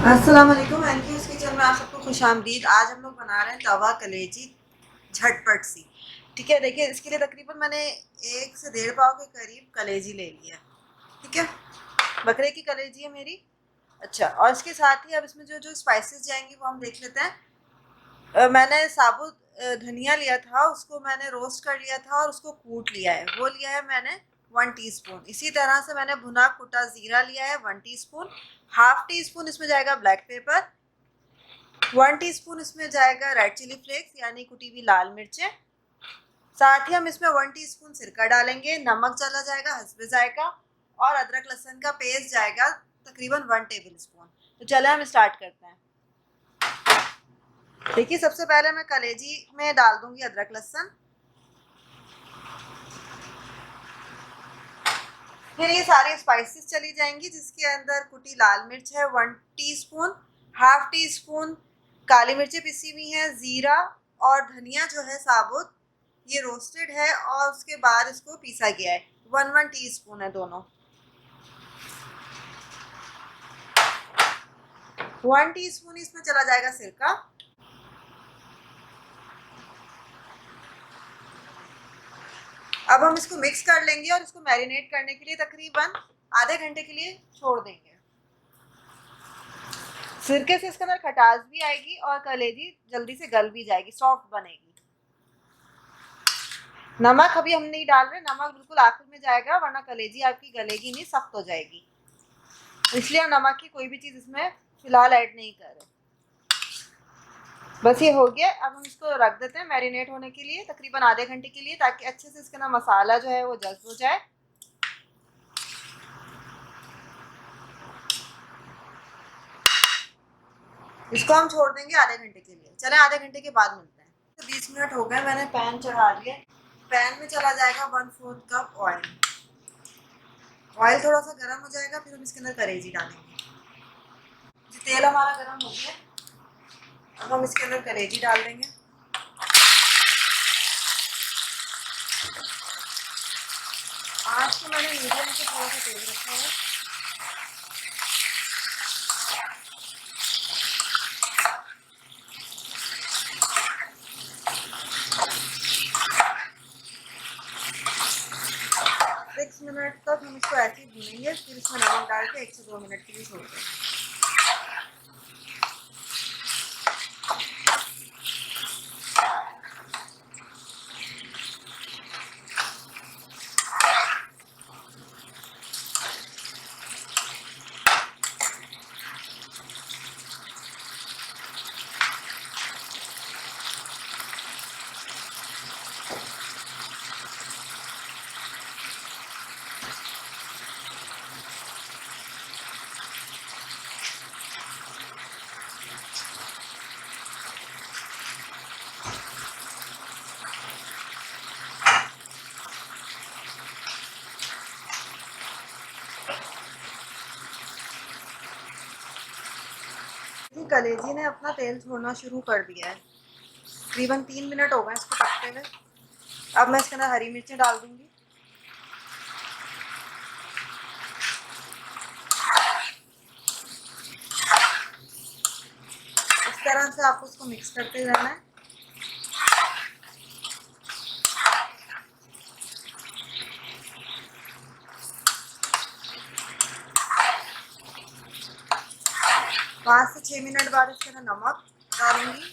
अस्सलाम वालेकुम एनक्यूज़ किचन में आप सबको खुशामदीद। आज हम लोग बना रहे हैं तवा कलेजी झटपट सी। ठीक है, देखिए इसके लिए तकरीबन मैंने 1 से 1.5 पाव के करीब कलेजी ले लिया। ठीक है, बकरे की कलेजी है मेरी। अच्छा, और इसके साथ ही अब इसमें जो जो स्पाइसेस जाएंगी वो हम देख लेते हैं। मैंने साबुत धनिया लिया था, उसको मैंने रोस्ट कर लिया था और उसको कूट लिया है। वो लिया है मैंने 1 टीस्पून। इसी तरह से मैंने भुना कुटा ज़ीरा लिया है 1 टीस्पून। हाफ टी स्पून इसमें जाएगा ब्लैक पेपर। 1 टीस्पून इसमें जाएगा रेड चिली फ्लेक्स यानी कुटी हुई लाल मिर्चें। साथ ही हम इसमें 1 टीस्पून सिरका डालेंगे। नमक चला जाएगा हस्बे जायका। और अदरक लहसुन का पेस्ट जाएगा तकरीबन 1 टेबल स्पून। तो चले हम स्टार्ट करते हैं। देखिए, सबसे पहले मैं कलेजी में डाल दूंगी अदरक लहसुन। फिर ये सारी स्पाइसेस चली जाएंगी, जिसके अंदर कुटी लाल मिर्च है 1 टीस्पून, हाफ टी स्पून काली मिर्चें पिसी हुई हैं, ज़ीरा और धनिया जो है साबुत, ये रोस्टेड है और उसके बाद इसको पीसा गया है। 1 टीस्पून है दोनों। 1 टीस्पून इसमें चला जाएगा सिरका। अब हम इसको मिक्स कर लेंगे और इसको मैरिनेट करने के लिए तकरीबन आधे घंटे के लिए छोड़ देंगे। सिरके से इसके अंदर खटास भी आएगी और कलेजी जल्दी से गल भी जाएगी, सॉफ्ट बनेगी। नमक अभी हम नहीं डाल रहे, नमक बिल्कुल आखिर में जाएगा, वरना कलेजी आपकी गलेगी नहीं, सख्त हो जाएगी। इसलिए हम नमक की कोई भी चीज़ इसमें फिलहाल ऐड नहीं कर रहे। बस ये हो गया। अब हम इसको रख देते हैं मैरिनेट होने के लिए तकरीबन आधे घंटे के लिए, ताकि अच्छे से इसके ना मसाला जो है वो जज्ब हो जाए। इसको हम छोड़ देंगे आधे घंटे के लिए। चलें आधे घंटे के बाद मिलते हैं। तो 20 मिनट हो गए, मैंने पैन चढ़ा दिया। पैन में चला जाएगा 1/4 कप ऑयल। ऑयल थोड़ा सा गर्म हो जाएगा, फिर हम इसके अंदर कलेजी डालेंगे। तेल हमारा गर्म हो गया, अब हम इसके अंदर कलेजी डाल देंगे। आज तो मैंने मीडियम से थोड़ा सा तेल रखा है। सिक्स मिनट तक हम इसको ऐसे ही भूनेंगे, फिर इसमें नमक डाल के 1 से 2 मिनट के लिए छोड़ देंगे। कलेजी ने अपना तेल छोड़ना शुरू कर दिया है। तकरीबन 3 मिनट हो गए इसको पकते हुए। अब मैं इसके अंदर हरी मिर्चें डाल दूंगी। इस तरह से आपको उसको मिक्स करते रहना है। पाँच से 6 मिनट बाद इसके अंदर नमक डालूंगी।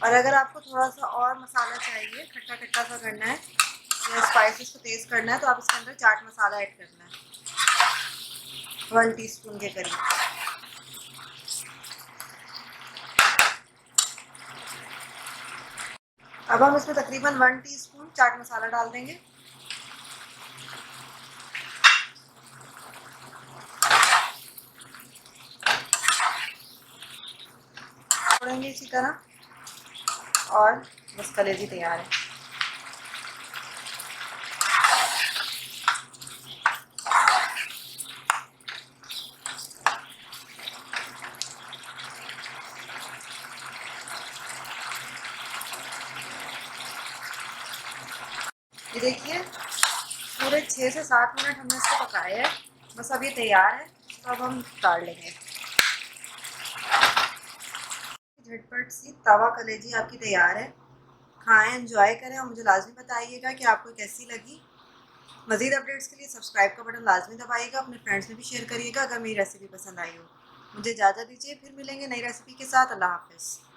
और अगर आपको थोड़ा सा और मसाला चाहिए, खट्टा खट्टा सा करना है या स्पाइसेस को तेज़ करना है, तो आप इसके अंदर चाट मसाला ऐड करना है 1 टीस्पून के करीब। अब हम इसमें तकरीबन 1 टीस्पून चाट मसाला डाल देंगे। छोड़ेंगे इसी तरह और बस कलेजी तैयार है। ये देखिए, पूरे 6 से 7 मिनट हमने इसको पकाया है। बस अब ये तैयार है, तो अब हम काट लेंगे। झटपट सी तवा कलेजी आपकी तैयार है। खाएं, एंजॉय करें और मुझे लाजमी बताइएगा कि आपको कैसी लगी। मज़ीद अपडेट्स के लिए सब्सक्राइब का बटन लाजमी दबाइएगा, अपने फ्रेंड्स में भी शेयर करिएगा अगर मेरी रेसिपी पसंद आई हो। मुझे इजाज़त दीजिए, फिर मिलेंगे नई रेसिपी के साथ। अल्लाह हाफ़िज़।